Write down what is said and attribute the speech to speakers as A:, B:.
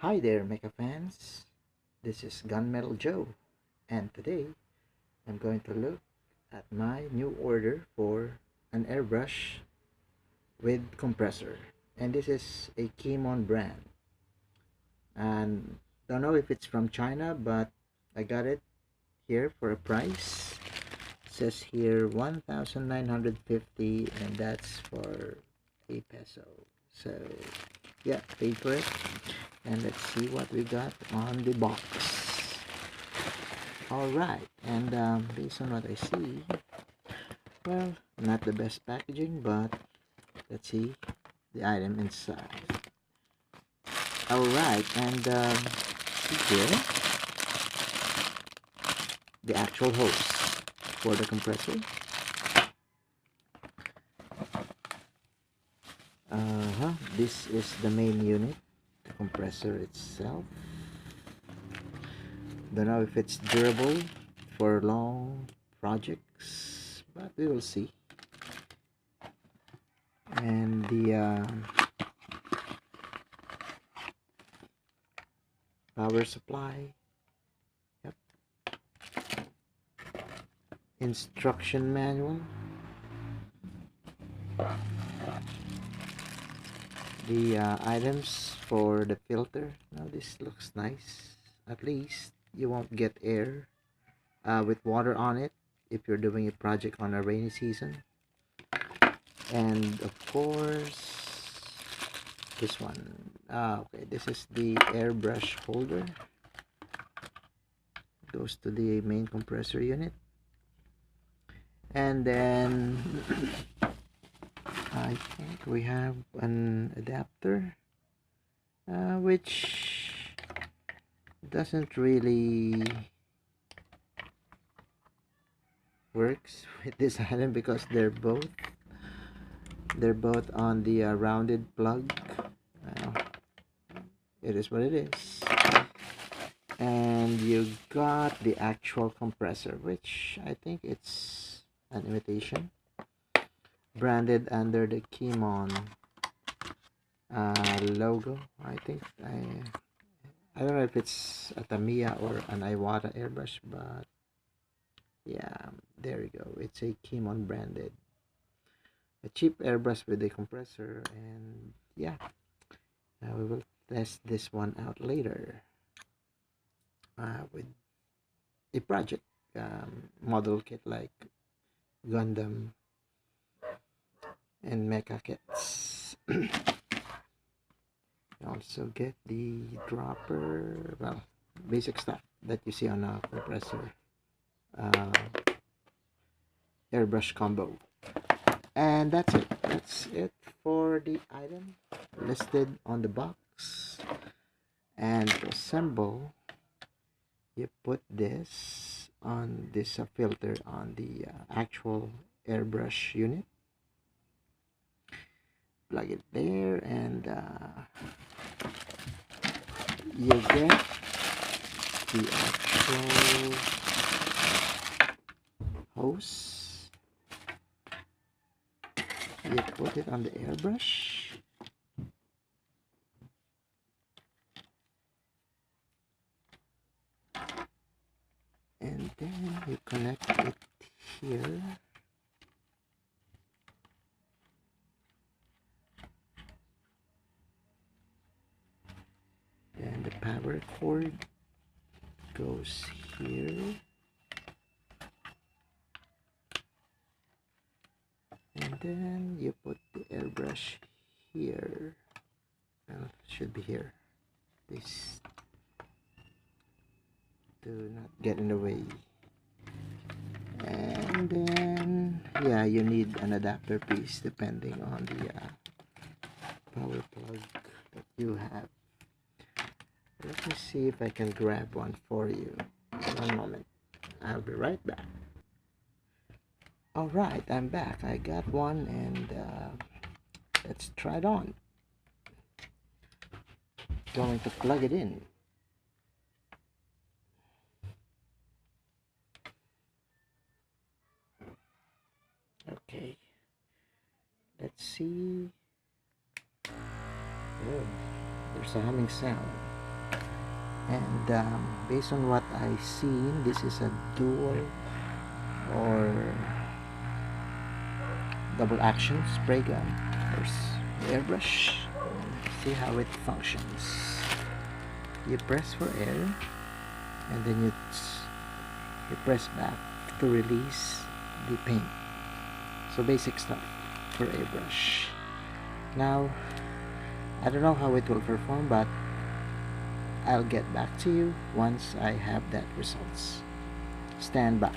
A: Hi there, mecha fans. This is Gunmetal Joe, and today I'm going to look at my new order for an airbrush with compressor. And this is a KMOON brand. And don't know if it's from China, but I got it here for a price. It says here 1,950, and that's for a peso. So yeah, paid for it. And let's see what we got on the box. All right, and based on what I see, well, not the best packaging, but let's see the item inside. All right, and see here the actual hose for the compressor. This is the main unit, the compressor itself. Don't know if it's durable for long projects, but we will see. And the power supply, yep, instruction manual, the items for the filter. Now this looks nice. At least you won't get air with water on it if you're doing a project on a rainy season. And of course this one, okay, this is the airbrush holder. Goes to the main compressor unit. And then I think we have an adapter, which doesn't really works with this item because they're both on the rounded plug. It is what it is. And you got the actual compressor, which I think it's an imitation, branded under the KMOON logo. I don't know if it's a Tamiya or an Iwata airbrush, but yeah, there you go. It's a KMOON branded, a cheap airbrush with a compressor. And yeah, we will test this one out later with a project model kit like Gundam and mecha kits. You also get the dropper, well, basic stuff that you see on a compressor uh, airbrush combo. And that's it for the item listed on the box. And to assemble, you put this on this filter on the actual airbrush unit, plug it there, and you get the actual hose. You put it on the airbrush, and then you connect it here. And the power cord goes here. And then you put the airbrush here. Well, it should be here. This do not get in the way. And then yeah, you need an adapter piece depending on the power plug that you have. Let me see if I can grab one for you. One moment, I'll be right back. All right, I'm back. I got one, and let's try it on. Going to plug it in. Okay, let's see. Oh, there's a humming sound. And based on what I seen, this is a dual or double action spray gun or airbrush. See how it functions. You press for air and then you press back to release the paint. So basic stuff for airbrush. Now I don't know how it will perform, but I'll get back to you once I have that results. Stand by.